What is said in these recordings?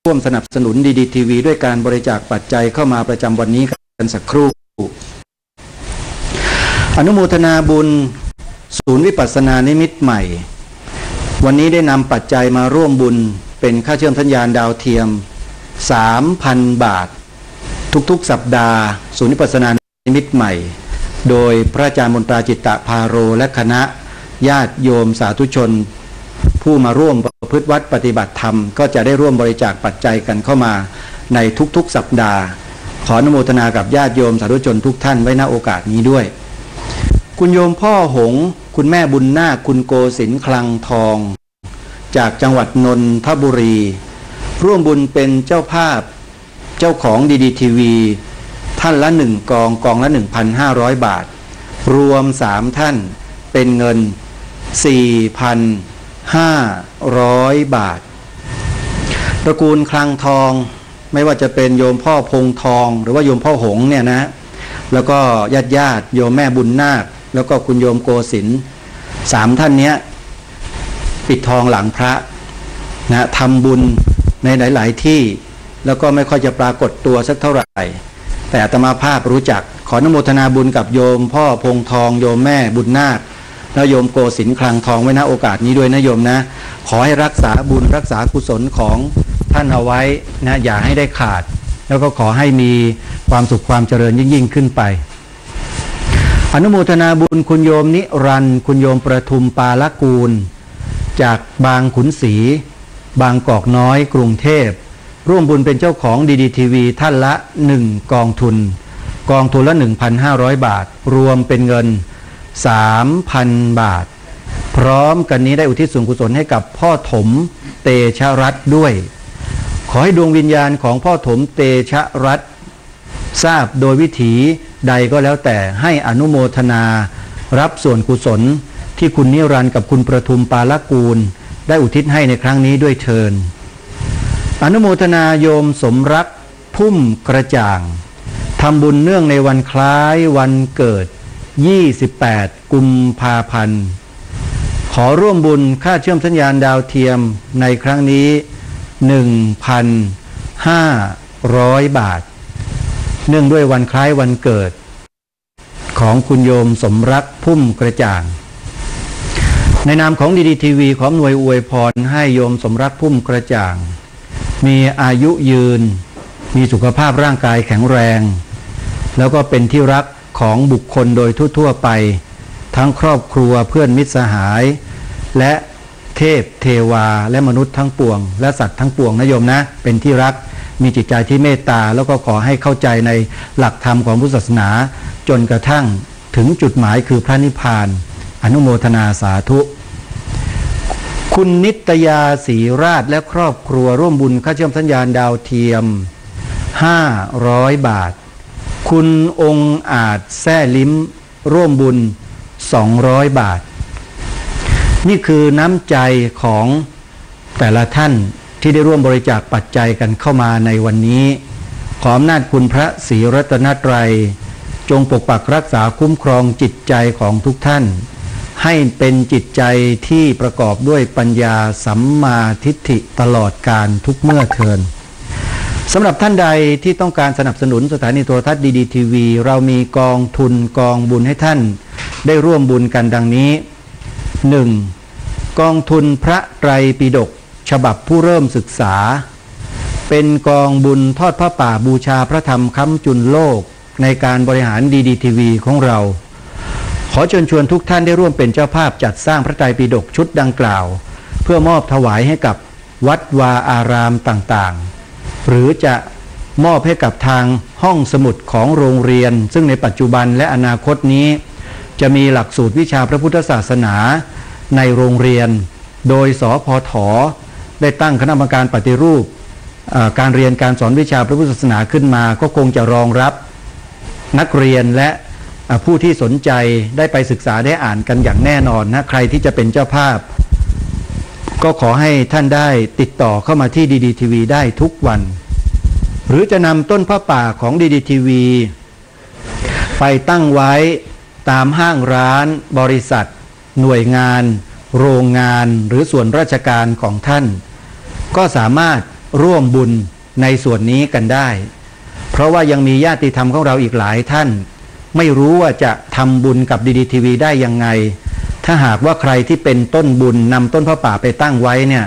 ร่วมสนับสนุนดีดีทีวีด้วยการบริจาคปัจจัยเข้ามาประจำวันนี้กันสักครู่อนุโมทนาบุญศูนย์วิปัสสนานิมิตใหม่วันนี้ได้นำปัจจัยมาร่วมบุญเป็นค่าเชื่อมสัญญาณดาวเทียม 3,000 บาททุกๆสัปดาห์ศูนย์วิปัสสนานิมิตใหม่โดยพระอาจารย์มนตราจิตตภาโรและคณะญาติโยมสาธุชนผู้มาร่วมประพฤติวัดปฏิบัติธรรมก็จะได้ร่วมบริจาคปัจจัยกันเข้ามาในทุกๆสัปดาห์ขออนุโมทนากับญาติโยมสาธุชนทุกท่านไว้ณโอกาสนี้ด้วยคุณโยมพ่อหงคุณแม่บุญนาคคุณโกศินทร์คลังทองจากจังหวัดนนทบุรีร่วมบุญเป็นเจ้าภาพเจ้าของดีดีทีวีท่านละ1 กองละ 1,500 บาทรวม3ท่านเป็นเงิน 4,500 บาทตระกูลคลังทองไม่ว่าจะเป็นโยมพ่อพงทองหรือว่าโยมพ่อหงเนี่ยนะแล้วก็ญาติโยมแม่บุญนาคแล้วก็คุณโยมโกศินทร์3ท่านเนี้ยปิดทองหลังพระนะทำบุญในหลายๆที่แล้วก็ไม่ค่อยจะปรากฏตัวสักเท่าไหร่แต่อาตมาภาพรู้จักขออนุโมทนาบุญกับโยมพ่อพงทองโยมแม่บุญนาคแล้วโยมโกศินทร์คลังทองไว้ณโอกาสนี้ด้วยนะโยมนะขอให้รักษาบุญรักษากุศลของท่านเอาไว้นะอย่าให้ได้ขาดแล้วก็ขอให้มีความสุขความเจริญยิ่งขึ้นไปอนุโมทนาบุญคุณโยมนิรันดร์คุณโยมประทุมปาลกูลจากบางขุนศรีบางกอกน้อยกรุงเทพร่วมบุญเป็นเจ้าของดีดีทีวีท่านละ1 กองทุนละ 1,500 บาทรวมเป็นเงิน 3,000 บาทพร้อมกันนี้ได้อุทิศส่วนกุศลให้กับพ่อถมเตชะรัตน์ด้วยขอให้ดวงวิญญาณของพ่อถมเตชะรัตน์ทราบโดยวิถีใดก็แล้วแต่ให้อนุโมทนารับส่วนกุศลที่คุณนิรันดร์กับคุณประทุมปาลกูลได้อุทิศให้ในครั้งนี้ด้วยเทินอนุโมทนาโยมสมรักพุ่มกระจ่างทำบุญเนื่องในวันคล้ายวันเกิด28 กุมภาพันธ์ขอร่วมบุญค่าเชื่อมสัญญาณดาวเทียมในครั้งนี้ 1,500 บาทเนื่องด้วยวันคล้ายวันเกิดของคุณโยมสมรักพุ่มกระจ่างในนามของดีดีทีวีขออำนวยอวยพรให้โยมสมรักพุ่มกระจ่างมีอายุยืนมีสุขภาพร่างกายแข็งแรงแล้วก็เป็นที่รักของบุคคลโดยทั่วไปทั้งครอบครัวเพื่อนมิตรสหายและเทพเทวาและมนุษย์ทั้งปวงและสัตว์ทั้งปวงนะโยมนะเป็นที่รักมีจิตใจที่เมตตาแล้วก็ขอให้เข้าใจในหลักธรรมของพุทธศาสนาจนกระทั่งถึงจุดหมายคือพระนิพพานอนุโมทนาสาธุคุณนิตยาศรีราชและครอบครัวร่วมบุญค่าเชื่อมสัญญาณดาวเทียม500 บาทคุณองค์อาจแซ่ลิ้มร่วมบุญ200 บาทนี่คือน้ำใจของแต่ละท่านที่ได้ร่วมบริจาคปัจจัยกันเข้ามาในวันนี้ขออำนาจคุณพระศรีรัตนตรัยจงปกปักรักษาคุ้มครองจิตใจของทุกท่านให้เป็นจิตใจที่ประกอบด้วยปัญญาสัมมาทิฏฐิตลอดกาลทุกเมื่อเทินสำหรับท่านใดที่ต้องการสนับสนุนสถานีโทรทัศน์ดีดีทีวีเรามีกองทุนกองบุญให้ท่านได้ร่วมบุญกันดังนี้ 1. กองทุนพระไตรปิฎกฉบับผู้เริ่มศึกษาเป็นกองบุญทอดผ้าป่าบูชาพระธรรมค้ำจุนโลกในการบริหารดีดีทีวีของเราขอเชิญชวนทุกท่านได้ร่วมเป็นเจ้าภาพจัดสร้างพระไตรปิฎกชุดดังกล่าวเพื่อมอบถวายให้กับวัดวาอารามต่างๆหรือจะมอบให้กับทางห้องสมุดของโรงเรียนซึ่งในปัจจุบันและอนาคตนี้จะมีหลักสูตรวิชาพระพุทธศาสนาในโรงเรียนโดยสพท.ได้ตั้งคณะกรรมการปฏิรูปการเรียนการสอนวิชาพระพุทธศาสนาขึ้นมาก็คงจะรองรับนักเรียนและผู้ที่สนใจได้ไปศึกษาได้อ่านกันอย่างแน่นอนนะใครที่จะเป็นเจ้าภาพก็ขอให้ท่านได้ติดต่อเข้ามาที่ดีดีทีวีได้ทุกวันหรือจะนำต้นผ้าป่าของดีดีทีวีไปตั้งไว้ตามห้างร้านบริษัทหน่วยงานโรงงานหรือส่วนราชการของท่านก็สามารถ ร่วมบุญในส่วนนี้กันได้เพราะว่ายังมีญาติธรรมของเราอีกหลายท่านไม่รู้ว่าจะทำบุญกับดีดีทีวีได้ยังไงถ้าหากว่าใครที่เป็นต้นบุญนำต้นพระป่าไปตั้งไว้เนี่ย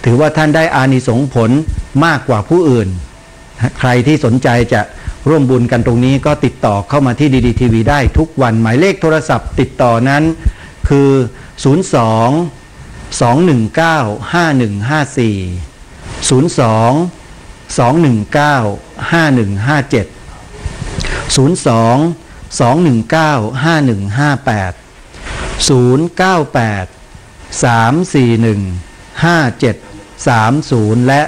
ถือว่าท่านได้อานิสงส์ผลมากกว่าผู้อื่นใครที่สนใจจะร่วมบุญกันตรงนี้ก็ติดต่อเข้ามาที่ดีดีทีวีได้ทุกวันหมายเลขโทรศัพท์ติดต่อนั้นคือ02-219-5154 และ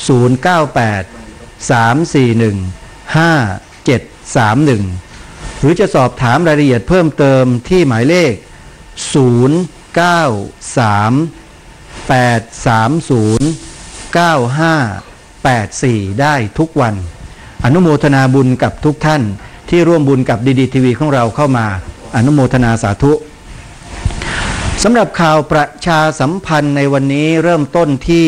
098-341-5731หรือจะสอบถามรายละเอียดเพิ่มเติมที่หมายเลข0938309584ได้ทุกวันอนุโมทนาบุญกับทุกท่านที่ร่วมบุญกับดีดีทีวีของเราเข้ามาอนุโมทนาสาธุสำหรับข่าวประชาสัมพันธ์ในวันนี้เริ่มต้นที่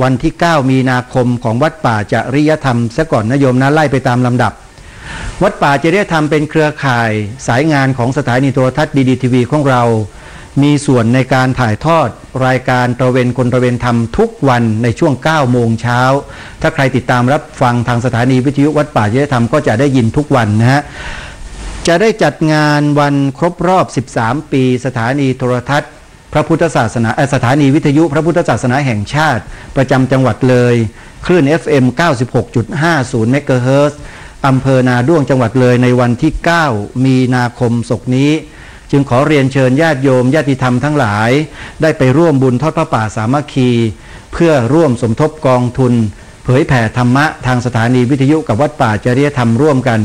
วันที่9มีนาคมของวัดป่าจริยธรรมซะก่อนนะโยมนะไล่ไปตามลำดับวัดป่าจริยธรรมเป็นเครือข่ายสายงานของสถานีโทรทัศน์ดีดีทีวีของเรามีส่วนในการถ่ายทอดรายการตระเวนคนตระเวนธรรมทุกวันในช่วง9โมงเช้าถ้าใครติดตามรับฟังทางสถานีวิทยุวัดป่าจริยธรรมก็จะได้ยินทุกวันนะฮะจะได้จัดงานวันครบรอบ13ปีสถานีโทรทัศน์พระพุทธศาสนาสถานีวิทยุพระพุทธศาสนาแห่งชาติประจำจังหวัดเลยคลื่น FM 96.50 เมกะเฮิรตซ์อำเภอนาด้วงจังหวัดเลยในวันที่9มีนาคมศกนี้จึงขอเรียนเชิญญาติโยมญาติธรรมทั้งหลายได้ไปร่วมบุญทอดพระป่าสามัคคีเพื่อร่วมสมทบกองทุนเผยแผ่ธรรมะทางสถานีวิทยุกับวัดป่าจริยธรรมร่วมกัน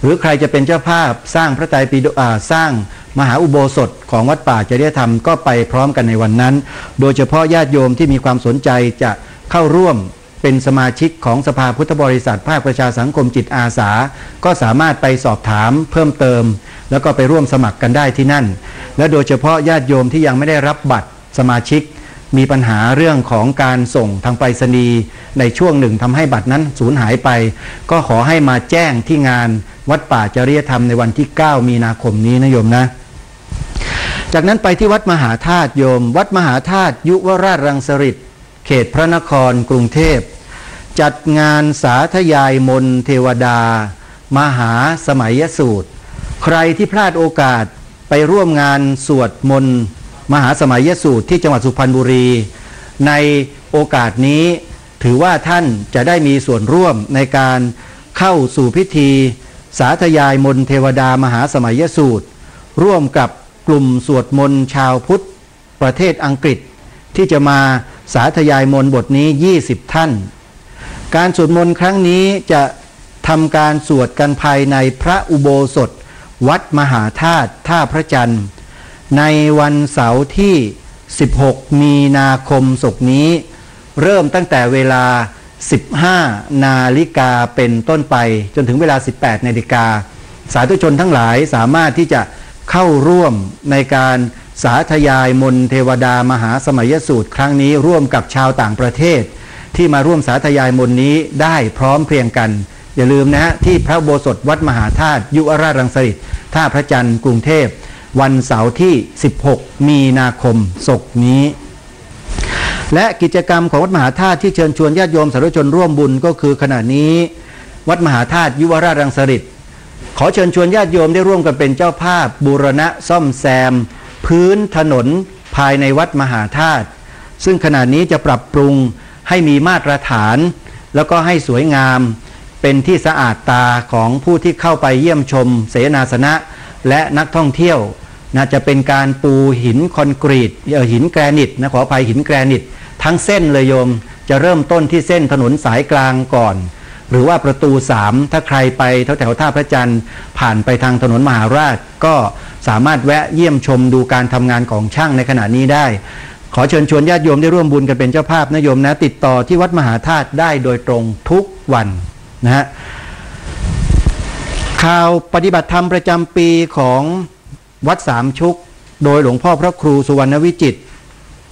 หรือใครจะเป็นเจ้าภาพสร้างพระไตรปิฎกสร้างมหาอุโบสถของวัดป่าจริยธรรมก็ไปพร้อมกันในวันนั้นโดยเฉพาะญาติโยมที่มีความสนใจจะเข้าร่วมเป็นสมาชิกของสภาพุทธบริษัทภาคประชาสังคมจิตอาสาก็สามารถไปสอบถามเพิ่มเติมแล้วก็ไปร่วมสมัครกันได้ที่นั่นและโดยเฉพาะญาติโยมที่ยังไม่ได้รับบัตรสมาชิกมีปัญหาเรื่องของการส่งทางไปรษณีย์ในช่วงหนึ่งทำให้บัตรนั้นสูญหายไปก็ขอให้มาแจ้งที่งานวัดป่าจริยธรรมในวันที่9มีนาคมนี้นะโยมนะจากนั้นไปที่วัดมหาธาตุโยมวัดมหาธาตุยุวราชรังสฤษฎ์เขตพระนครกรุงเทพจัดงานสาธยายมนต์เทวดามหาสมัยสูตรใครที่พลาดโอกาสไปร่วมงานสวดมนต์มหาสมัยสูตรที่จังหวัดสุพรรณบุรีในโอกาสนี้ถือว่าท่านจะได้มีส่วนร่วมในการเข้าสู่พิธีสาธยายมนต์เทวดามหาสมัยสูตรร่วมกับกลุ่มสวดมนต์ชาวพุทธประเทศอังกฤษที่จะมาสาธยายมนต์บทนี้20ท่านการสวดมนต์ครั้งนี้จะทำการสวดกันภายในพระอุโบสถวัดมหาธาตุท่าพระจันทร์ในวันเสาร์ที่16มีนาคมศกนี้เริ่มตั้งแต่เวลา15 นาฬิกาเป็นต้นไปจนถึงเวลา18 นาฬิกาสาธุชนทั้งหลายสามารถที่จะเข้าร่วมในการสาธยายมนต์เทวดามหาสมัยสูตรครั้งนี้ร่วมกับชาวต่างประเทศที่มาร่วมสาธยายมนต์นี้ได้พร้อมเพรียงกันอย่าลืมนะที่พระอุโบสถวัดมหาธาตุยุวราชรังสฤษฎ์ท่าพระจันทร์กรุงเทพวันเสาร์ที่16มีนาคมศกนี้และกิจกรรมของวัดมหาธาตุที่เชิญชวนญาติโยมสาธุชนร่วมบุญก็คือขณะนี้วัดมหาธาตุยุวราชรังสฤษฎ์ขอเชิญชวนญาติโยมได้ร่วมกันเป็นเจ้าภาพบูรณะซ่อมแซมพื้นถนนภายในวัดมหาธาตุซึ่งขณะนี้จะปรับปรุงให้มีมาตรฐานแล้วก็ให้สวยงามเป็นที่สะอาดตาของผู้ที่เข้าไปเยี่ยมชมเสนาสนะและนักท่องเที่ยวจะเป็นการปูหินคอนกรีตหินแกรนิตนะขออภัยหินแกรนิตทั้งเส้นเลยโยมจะเริ่มต้นที่เส้นถนนสายกลางก่อนหรือว่าประตู3ถ้าใครไปแถวท่าพระจันทร์ผ่านไปทางถนนมหาราชก็สามารถแวะเยี่ยมชมดูการทำงานของช่างในขณะนี้ได้ขอเชิญชวนญาติโยมได้ร่วมบุญกันเป็นเจ้าภาพนะโยมนะติดต่อที่วัดมหาธาตุได้โดยตรงทุกวันนะฮะข่าวปฏิบัติธรรมประจำปีของวัดสามชุกโดยหลวงพ่อพระครูสุวรรณวิจิตร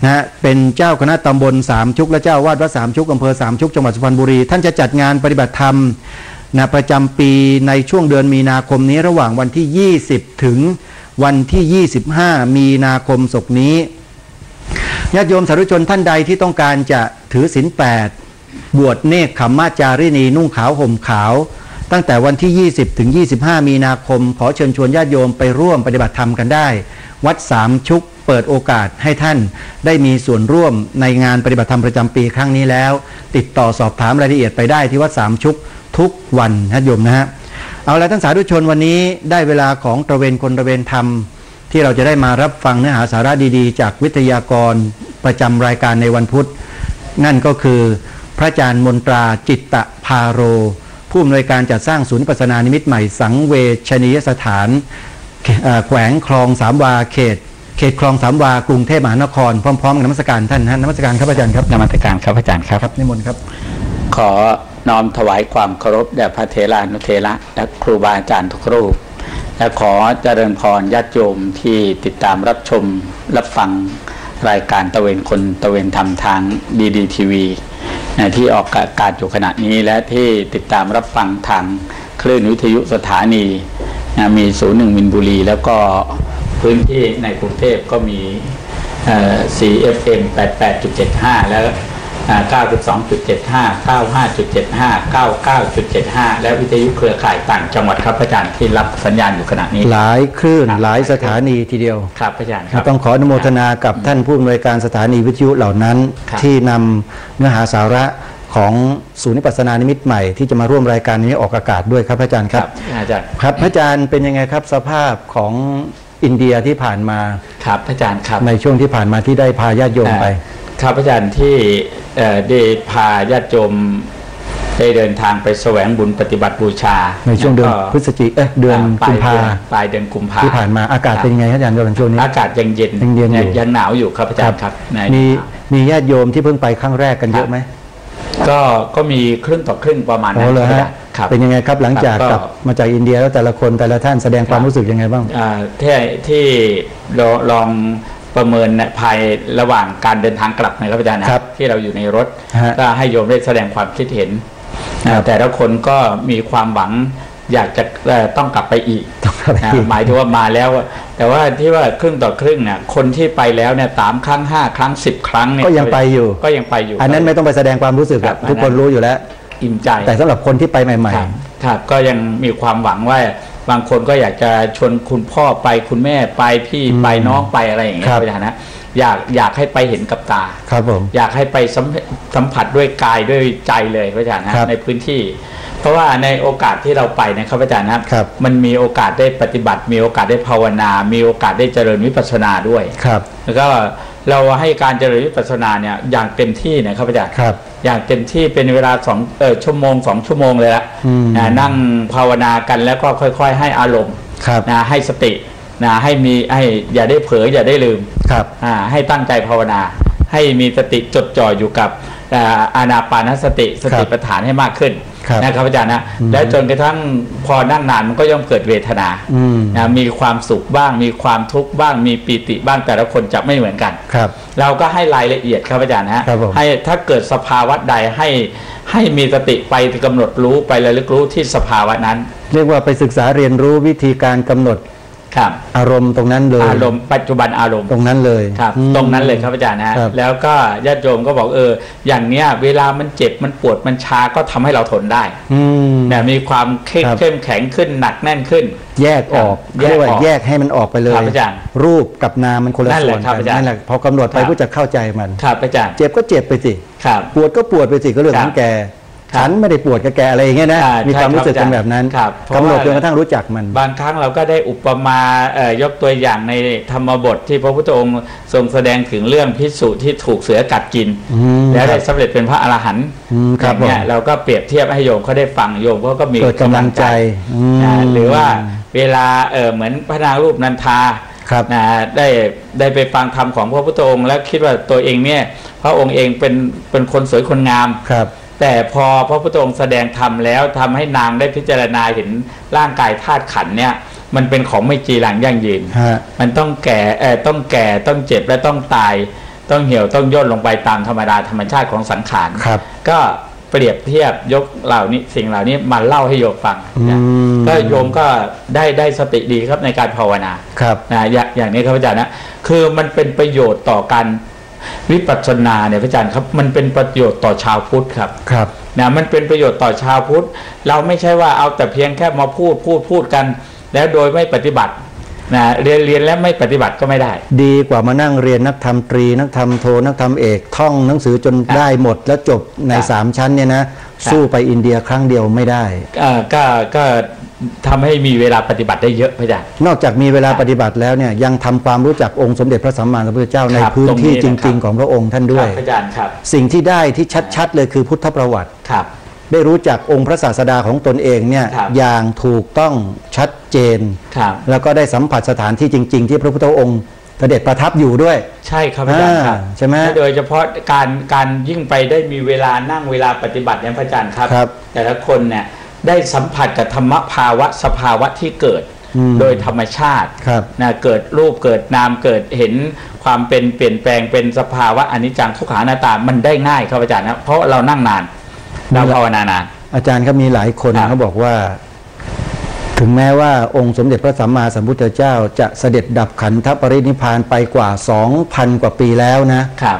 นะเป็นเจ้าคณะตำบลสามชุกและเจ้าวาดวัดสามชุกอำเภอสามชุกจังหวัดสุพรรณบุรีท่านจะจัดงานปฏิบัติธรรมนะประจำปีในช่วงเดือนมีนาคมนี้ระหว่างวันที่20ถึงวันที่25มีนาคมศกนี้ญาติโยมสาธุชนท่านใดที่ต้องการจะถือศีล8บวชเนกขัมมาจารินีนุ่งขาวห่มขาวตั้งแต่วันที่20ถึง25มีนาคมขอเชิญชวนญาติโยมไปร่วมปฏิบัติธรรมกันได้วัดสามชุกเปิดโอกาสให้ท่านได้มีส่วนร่วมในงานปฏิบัติธรรมประจำปีครั้งนี้แล้วติดต่อสอบถามรายละเอียดไปได้ที่วัดสามชุกทุกวันญาติโยมนะฮะเอาละท่านสาธุชนวันนี้ได้เวลาของตระเวนคนตระเวนธรรมที่เราจะได้มารับฟังเนื้อหาสาระดีๆจากวิทยากรประจำรายการในวันพุธนั่นก็คือพระอาจารย์มนตราจิตตภาโรผู้อำนวยการจัดสร้างศูนย์วิปัสสนานิมิตใหม่สังเวชนียสถานแขวงคลองสามวาเขตคลองสามวากรุงเทพมหานครพร้อมๆกับนมัสการท่านนมัสการครับอาจารย์ครับนมัสการครับอาจารย์ครับนิมนต์ครับขอน้อมถวายความเคารพแด่พระเถรานุเถระและครูบาอาจารย์ทุกรูปและขอเจริญพรญาติโยมที่ติดตามรับชมรับฟังรายการตะเวนคนตะเวนธรรมทางดีทีวีที่ออกอากาศอยู่ขณะนี้และที่ติดตามรับฟังทางคลื่นวิทยุสถานีมี01มินบุรีแล้วก็พื้นที่ในกรุงเทพก็มี4FM 88.75 แล้ว92.75 95.75 99.75 และวิทยุเครือข่ายต่างจังหวัดครับอาจารย์ที่รับสัญญาณอยู่ขณะนี้หลายคลื่นหลายสถานีทีเดียวครับอาจารย์ครับต้องขออนุโมทนากับท่านผู้อำนวยการสถานีวิทยุเหล่านั้นที่นำเนื้อหาสาระของศูนย์วิปัสสนานิมิตใหม่ที่จะมาร่วมรายการนี้ออกอากาศด้วยครับอาจารย์ครับอาจารย์ครับอาจารย์เป็นยังไงครับสภาพของอินเดียที่ผ่านมาครับอาจารย์ครับในช่วงที่ผ่านมาที่ได้พาญาติโยมไปครับอาจารย์ที่ได้พาญาติโยมได้เดินทางไปแสวงบุญปฏิบัติบูชาในช่วงเดือนพฤศจิกายนเดือนกุมภาปลายเดือนกุมภาที่ผ่านมาอากาศเป็นยังไงอาจารย์ในช่วงนี้อากาศยังเย็นยังหนาวอยู่ครับอาจารย์ครับมีญาติโยมที่เพิ่งไปครั้งแรกกันเยอะไหมก็มีครึ่งต่อครึ่งประมาณนั้นครับเป็นยังไงครับหลังจากกลับมาจากอินเดียแล้วแต่ละคนแต่ละท่านแสดงความรู้สึกยังไงบ้างที่ลองประเมินภายระหว่างการเดินทางกลับนะครับอาจารย์นะที่เราอยู่ในรถก็ให้โยมได้แสดงความคิดเห็นแต่ละคนก็มีความหวังอยากจะต้องกลับไปอีกหมายถึงว่ามาแล้วแต่ว่าที่ว่าครึ่งต่อครึ่งเนี่ยคนที่ไปแล้วเนี่ย3 ครั้ง 5 ครั้ง 10 ครั้งเนี่ยก็ยังไปอยู่อันนั้นไม่ต้องไปแสดงความรู้สึกทุกคนรู้อยู่แล้วอิ่มใจแต่สำหรับคนที่ไปใหม่ๆครับก็ยังมีความหวังว่าบางคนก็อยากจะชวนคุณพ่อไปคุณแม่ไปพี่ไปน้องไปอะไรอย่างเงี้ยนะอยากให้ไปเห็นกับตาครับผมอยากให้ไปสัมผัสด้วยกายด้วยใจเลยพระอาจารย์นะในพื้นที่เพราะว่าในโอกาสที่เราไปนะครับอาจารย์นะครับมันมีโอกาสได้ปฏิบัติมีโอกาสได้ภาวนามีโอกาสได้เจริญวิปัสสนาด้วยครับแล้วก็เราให้การเจริญวิปัสสนาเนี่ยอย่างเต็มที่นะครับอาจารย์อย่างเต็มที่เป็นเวลา2 ชั่วโมง 2 ชั่วโมงเลยละนั่งภาวนากันแล้วก็ค่อยๆให้อารมณ์ให้สติให้อย่าได้เผลออย่าได้ลืมให้ตั้งใจภาวนาให้มีสติจดจ่ออยู่กับอานาปานสติปัฏฐานให้มากขึ้นนะครับอาจารย์นะแล้วจนกระทั่งพอนั่งนานมันก็ย่อมเกิดเวทนามีความสุขบ้างมีความทุกข์บ้างมีปีติบ้างแต่ละคนจะไม่เหมือนกันเราก็ให้รายละเอียดครับอาจารย์นะให้ถ้าเกิดสภาวะใดให้มีสติไปกำหนดรู้ไประลึกรู้ที่สภาวะนั้นเรียกว่าไปศึกษาเรียนรู้วิธีการกำหนดอารมณ์ตรงนั้นเลยอารมณ์ปัจจุบันอารมณ์ตรงนั้นเลยครับตรงนั้นเลยครับอาจารย์นะแล้วก็ญาติโยมก็บอกอย่างเนี้ยเวลามันเจ็บมันปวดมันชาก็ทำให้เราทนได้เนี่ยมีความเข้มแข็งขึ้นหนักแน่นขึ้นแยกออกเรียกว่าแยกให้มันออกไปเลยรูปกับนามมันคนละส่วนกันนั่นแหละพอกำหนดไปก็จะเข้าใจมันครับอาจารย์เจ็บก็เจ็บไปสิปวดก็ปวดไปสิก็เรื่องของแกฉันไม่ได้ปวดกับแกอะไรอย่างเงี้ยนะมีความรู้สึกเป็นแบบนั้นกำหนดจนกระทั่งรู้จักมันบางครั้งเราก็ได้อุปมายกตัวอย่างในธรรมบทที่พระพุทธองค์ทรงแสดงถึงเรื่องภิกษุที่ถูกเสือกัดกินแล้วได้สำเร็จเป็นพระอรหันต์เนี่ยเราก็เปรียบเทียบให้โยมเขาได้ฟังโยมเขาก็มีกำลังใจหรือว่าเวลาเหมือนพระนางรูปนันทาได้ไปฟังธรรมของพระพุทธองค์แล้วคิดว่าตัวเองเนี่ยพระองค์เองเป็นคนสวยคนงามแต่พอพระพุทธองค์แสดงธรรมแล้วทำให้นางได้พิจารณาเห็นร่างกายธาตุขันธ์เนี่ยมันเป็นของไม่จีรังยั่งยืนมันต้องแก่ต้องเจ็บและต้องตาย ต้องเหี่ยวต้องย่นลงไปตามธรรมดาธรรมชาติของสังขารก็เปรียบเทียบยกเหล่านี้สิ่งเหล่านี้มาเล่าให้โยมฟังก็โยมก็ได้สติดีครับในการภาวนานะอย่างนี้ครับอาจารย์นะคือมันเป็นประโยชน์ต่อการวิปัสสนาเนี่ยอาจารย์ครับมันเป็นประโยชน์ต่อชาวพุทธครับนะมันเป็นประโยชน์ต่อชาวพุทธเราไม่ใช่ว่าเอาแต่เพียงแค่มาพูดกันแล้วโดยไม่ปฏิบัตินะเรียนแล้วไม่ปฏิบัติก็ไม่ได้ดีกว่ามานั่งเรียนนักธรรมตรีนักธรรมโทนักธรรมเอกท่องหนังสือจนได้หมดแล้วจบใน3ชั้นเนี่ยนะสู้ไปอินเดียครั้งเดียวไม่ได้ก็ทำให้มีเวลาปฏิบัติได้เยอะพระอาจารย์นอกจากมีเวลาปฏิบัติแล้วเนี่ยยังทำความรู้จักองค์สมเด็จพระสัมมาสัมพุทธเจ้าในพื้นที่จริงๆของพระองค์ท่านด้วยพระอาจารย์ครับสิ่งที่ได้ที่ชัดๆเลยคือพุทธประวัติได้รู้จักองค์พระศาสดาของตนเองเนี่ยอย่างถูกต้องชัดเจนแล้วก็ได้สัมผัสสถานที่จริงๆที่พระพุทธองค์เสด็จประทับอยู่ด้วยใช่ครับอาจารย์ครับใช่ไหมโดยเฉพาะการยิ่งไปได้มีเวลานั่งเวลาปฏิบัติเนี่ยพระอาจารย์ครับแต่ละคนเนี่ยได้สัมผัสกับธรรมภาวะสภาวะที่เกิดโดยธรรมชาตินะเกิดรูปเกิดนามเกิดเห็นความเป็นเปลี่ยนแปลงเป็นสภาวะอนิจจังทุกขังอนัตตามันได้ง่ายครับอาจารย์นะเพราะเรานั่งนานเราภาวนานานอาจารย์ก็มีหลายคนเขาบอกว่าถึงแม้ว่าองค์สมเด็จพระสัมมาสัมพุทธเจ้าจะเสด็จดับขันธปรินิพพานไปกว่า 2,000 กว่าปีแล้วนะครับ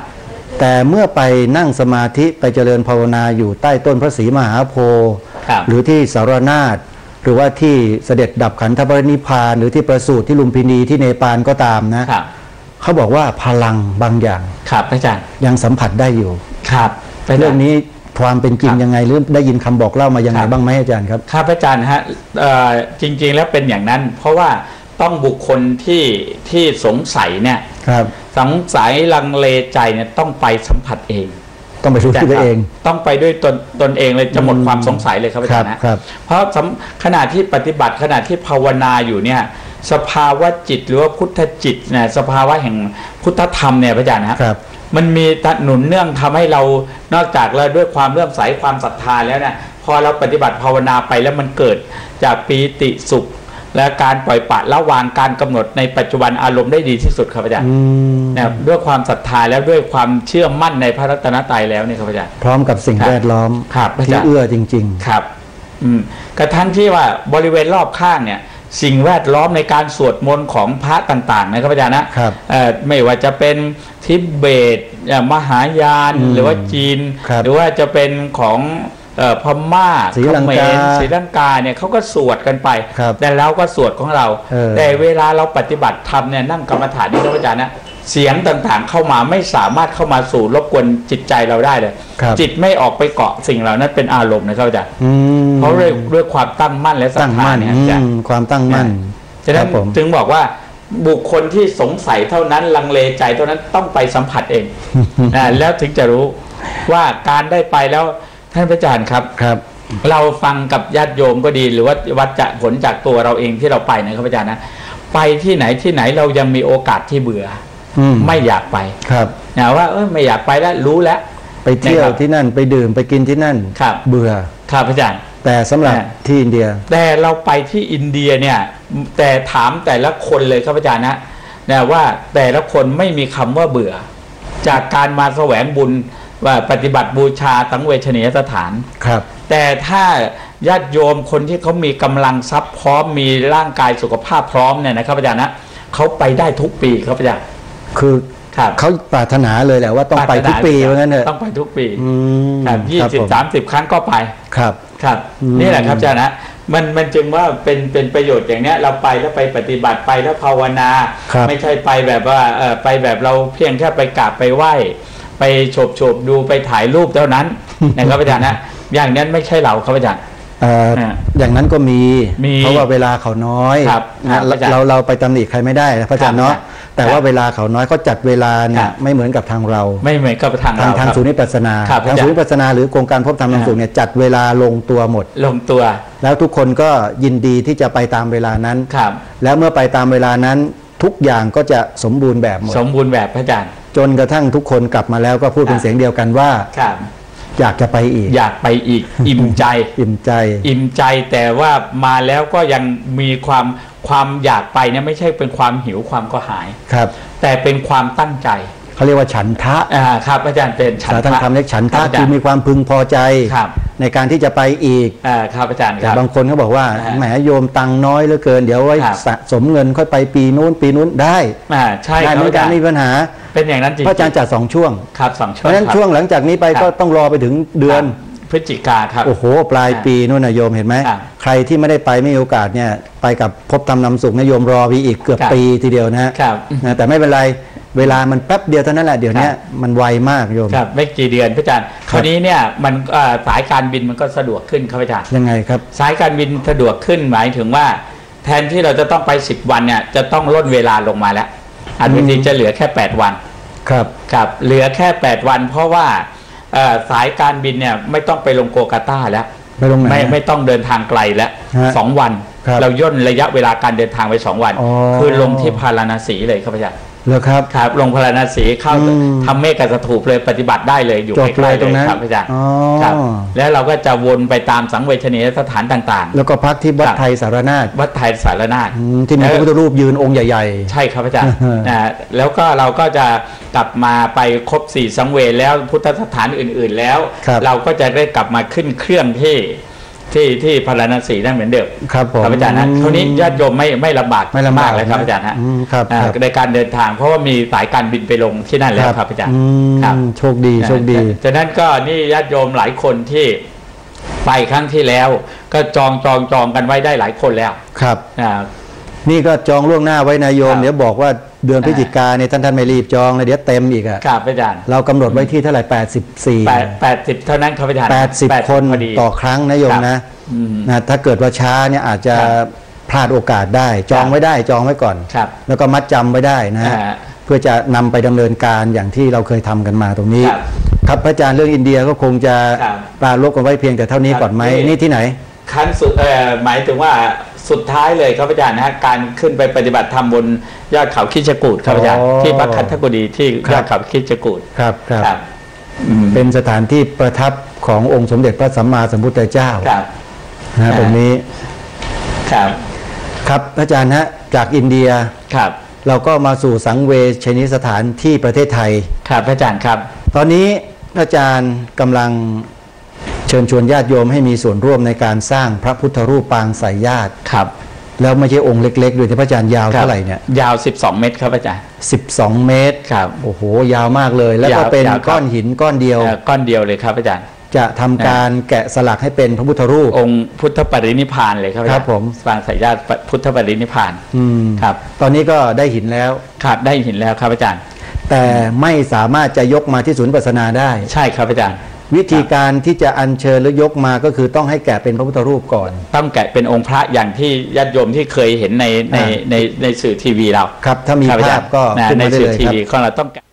แต่เมื่อไปนั่งสมาธิไปเจริญภาวนาอยู่ใต้ต้นพระศรีมหาโพธิ์หรือที่สารนาถหรือว่าที่เสด็จดับขันธปรินิพพานหรือที่ประสูติที่ลุมพินีที่เนปาลก็ตามนะเขาบอกว่าพลังบางอย่างครับอาจารย์ยังสัมผัสได้อยู่ครับเรื่องนี้ความเป็นจริงยังไงหรือได้ยินคำบอกเล่ามายังไงบ้างไหมอาจารย์ครับครับอาจารย์ฮะจริงๆแล้วเป็นอย่างนั้นเพราะว่าต้องบุคคลที่สงสัยเนี่ยสงสัยลังเลใจเนี่ยต้องไปสัมผัสเองต้องไปรู้ด้วยเองต้องไปด้วยตนเองเลยจะหมดความสงสัยเลยครับอาจารย์นะเพราะขณะที่ปฏิบัติขณะที่ภาวนาอยู่เนี่ยสภาวะจิตหรือว่าพุทธจิตเนี่ยสภาวะแห่งพุทธธรรมเนี่ยพระอาจารย์นะครับมันมีหนุนเนื่องทำให้เรานอกจากเราด้วยความเลื่อมใสความศรัทธาแล้วเนี่ยพอเราปฏิบัติภาวนาไปแล้วมันเกิดจากปีติสุขและการปล่อยปละละวางการกำหนดในปัจจุบันอารมณ์ได้ดีที่สุดครับอาจารย์นะด้วยความศรัทธาแล้วด้วยความเชื่อมั่นในพระรัตนตรัยแล้วเนี่ยครับอาจารย์พร้อมกับสิ่งแวดล้อมที่เอื้อจริงๆครับกระทั่งที่ว่าบริเวณรอบข้างเนี่ยสิ่งแวดล้อมในการสวดมนต์ของพระต่างๆนะครับอาจารย์นะไม่ว่าจะเป็นทิเบตมหายานหรือว่าจีนหรือว่าจะเป็นของพม่าศรีลังกาเนี่ยเขาก็สวดกันไปแต่เราก็สวดของเราแต่เวลาเราปฏิบัติธรรมเนี่ยนั่งกรรมฐานนี่ครับอาจารย์นะเสียงต่างๆเข้ามาไม่สามารถเข้ามาสู่รบกวนจิตใจเราได้เลยจิตไม่ออกไปเกาะสิ่งเหล่านั้นเป็นอารมณ์นะครับอาจารย์เพราะด้วยความตั้งมั่นและศรัทธาเนี่ยอาจารย์ความตั้งมั่นฉะนั้นจึงบอกว่าบุคคลที่สงสัยเท่านั้นลังเลใจเท่านั้นต้องไปสัมผัสเองแล้วถึงจะรู้ว่าการได้ไปแล้วท่านพระอาจารย์ครับเราฟังกับญาติโยมก็ดีหรือว่าวัดจะผลจากตัวเราเองที่เราไปนะครับพระอาจารย์นะไปที่ไหนเรายังมีโอกาสที่เบื่อไม่อยากไปนะว่าไม่อยากไปแล้วรู้แล้วไปเที่ยวที่นั่นไปดื่มไปกินที่นั่นเบื่อครับอาจารย์แต่สำหรับที่อินเดียแต่เราไปที่อินเดียเนี่ยแต่ถามแต่ละคนเลยครับอาจารย์นะว่าแต่ละคนไม่มีคำว่าเบื่อจากการมาแสวงบุญว่าปฏิบัติบูชาสังเวชนียสถานแต่ถ้าญาติโยมคนที่เขามีกำลังทรัพย์พร้อมมีร่างกายสุขภาพพร้อมเนี่ยนะครับอาจารย์นะเขาไปได้ทุกปีครับอาจารย์คือเขาปรารถนาเลยแหละว่าต้องไปทุกปีเพราะงั้นต้องไปทุกปี20-30 ครั้งก็ไปครับนี่แหละครับอาจารย์นะมันจึงว่าเป็นประโยชน์อย่างเนี้ยเราไปแล้วไปปฏิบัติไปแล้วภาวนาไม่ใช่ไปแบบว่าไปแบบเราเพียงแค่ไปกราบไปไหว้ไปโฉบดูไปถ่ายรูปเท่านั้นนะครับอาจารย์นะอย่างนั้นไม่ใช่เราครับอาจารย์อย่างนั้นก็มีเพราะว่าเวลาเขาน้อยเราไปตำหนิใครไม่ได้พระอาจารย์เนาะแต่ว่าเวลาเขาน้อยเขาจัดเวลาเนี่ยไม่เหมือนกับทางเราไม่เหมือนกับทางศูนย์วิปัสสนาทางศูนย์วิปัสสนาหรือโครงการพบธรรมทางสูงเนี่ยจัดเวลาลงตัวหมดลงตัวแล้วทุกคนก็ยินดีที่จะไปตามเวลานั้นแล้วเมื่อไปตามเวลานั้นทุกอย่างก็จะสมบูรณ์แบบหมดสมบูรณ์แบบพระอาจารย์จนกระทั่งทุกคนกลับมาแล้วก็พูดเป็นเสียงเดียวกันว่าอยากจะไปอีกอยากไปอีกอิ่มใจอิ่มใจแต่ว่ามาแล้วก็ยังมีความอยากไปเนี่ยไม่ใช่เป็นความหิวความกระหายแต่เป็นความตั้งใจ เขาเรียกว่าฉันทะครับอาจารย์เป็นฉันทะภาษาทางธรรมเรียกฉันทะคือมีความพึงพอใจในการที่จะไปอีกครับอาจารย์แต่บางคนเขาบอกว่าแหมโยมตังน้อยเหลือเกินเดี๋ยวไว้สะสมเงินค่อยไปปีนู้นได้ใช่ไม่มีการมีปัญหาเป็นอย่างนั้นจริงพระอาจารย์จัด2 ช่วงครับ2 ช่วงเพราะฉะนั้นช่วงหลังจากนี้ไปก็ต้องรอไปถึงเดือนพฤศจิกาครับโอ้โหปลายปีนู่นนะโยมเห็นไหมใครที่ไม่ได้ไปไม่มีโอกาสเนี่ยไปกับพบธรรมนำสุขนะโยมรอไปอีกเกือบปีทีเดียวนะแต่ไม่เป็นไรเวลามันแป๊บเดียวเท่านั้นแหละเดี๋ยวนี้มันไวมากโยมครับไม่กี่เดือนพระอาจารย์คราวนี้เนี่ยมันสายการบินมันก็สะดวกขึ้นครับอาจารย์ยังไงครับสายการบินสะดวกขึ้นหมายถึงว่าแทนที่เราจะต้องไป10 วันเนี่ยจะต้องลดเวลาลงมาแล้วอันนี้จะเหลือแค่8 วันครับเหลือแค่8 วันเพราะว่าสายการบินเนี่ยไม่ต้องไปลงโกกาตาแล้วไม่ต้องเดินทางไกลแล้ว2 วันเราย่นระยะเวลาการเดินทางไป2 วันคือลงที่พาราณสีเลยครับอาจารย์เลยครับลงพาราณสีเข้าทำเมฆสถูปเลยปฏิบัติได้เลยอยู่ใกล้ๆเลยครับอาจารย์ครับแล้วเราก็จะวนไปตามสังเวชนียสถานต่างๆแล้วก็พักที่วัดไทยสารนาถที่มีพระพุทธรูปยืนองค์ใหญ่ๆใช่ครับอาจารย์แล้วก็เราก็จะกลับมาไปครบ4 สังเวชแล้วพุทธสถานอื่นๆแล้วเราก็จะได้กลับมาขึ้นเครื่องที่พาราณสีนั่นเหมือนเดิมครับผมอาจารย์นะคราวนี้ญาติโยมไม่ลำบากมากเลยครับอาจารย์ฮะในการเดินทางเพราะว่ามีสายการบินไปลงที่นั่นแล้วครับอาจารย์ครับโชคดีฉะนั้นก็นี่ญาติโยมหลายคนที่ไปครั้งที่แล้วก็จองกันไว้ได้หลายคนแล้วครับนี่ก็จองล่วงหน้าไว้นายโยมเดี๋ยวบอกว่าเดือนพฤศจิกาเนี่ยท่านไม่รีบจองเลยเดี๋ยวเต็มอีกอ่ะครับอาจารย์เรากำหนดไว้ที่เท่าไหร่80 เท่านั้นครับอาจารย์80 คนต่อครั้งนะโยมนะถ้าเกิดว่าช้าเนี่ยอาจจะพลาดโอกาสได้จองไว้ได้จองไว้ก่อนแล้วก็มัดจำไว้ได้นะเพื่อจะนำไปดำเนินการอย่างที่เราเคยทำกันมาตรงนี้ครับพระอาจารย์เรื่องอินเดียก็คงจะปราลบกันไว้เพียงแต่เท่านี้ก่อนไหมนี่ที่ไหนขั้นสุดหมายถึงว่าสุดท้ายเลยครับอาจารย์นะการขึ้นไปปฏิบัติธรรมบนยอดเขาคิชกูฏครับอาจารย์ที่พระคันธกุฎีที่ยอดเขาคิชกูฏครับเป็นสถานที่ประทับขององค์สมเด็จพระสัมมาสัมพุทธเจ้านะตรงนี้ครับอาจารย์ฮะจากอินเดียเราก็มาสู่สังเวชนียสถานที่ประเทศไทยครับอาจารย์ครับตอนนี้อาจารย์กำลังเชิญชวนญาติโยมให้มีส่วนร่วมในการสร้างพระพุทธรูปปางสายญาติครับแล้วไม่ใช่องค์เล็กๆด้วยที่พระอาจารย์ยาวเท่าไหร่เนี่ยยาว12 เมตรครับอาจารย์12 เมตรครับโอ้โหยาวมากเลยแล้วก็เป็นก้อนหินก้อนเดียวเลยครับอาจารย์จะทำการแกะสลักให้เป็นพระพุทธรูปองค์พุทธปรินิพพานเลยครับผมปางสายญาติพุทธปรินิพพานครับตอนนี้ก็ได้หินแล้วครับได้หินแล้วครับอาจารย์แต่ไม่สามารถจะยกมาที่ศูนย์วิปัสสนาได้ใช่ครับอาจารย์วิธีการที่จะอัญเชิญหรือยกมาก็คือต้องให้แกะเป็นพระพุทธรูปก่อนต้องแกะเป็นองค์พระอย่างที่ญาติโยมที่เคยเห็นในสื่อทีวีเราครับถ้ามีภาพก็ในสื่อทีวีของเราต้องแกะ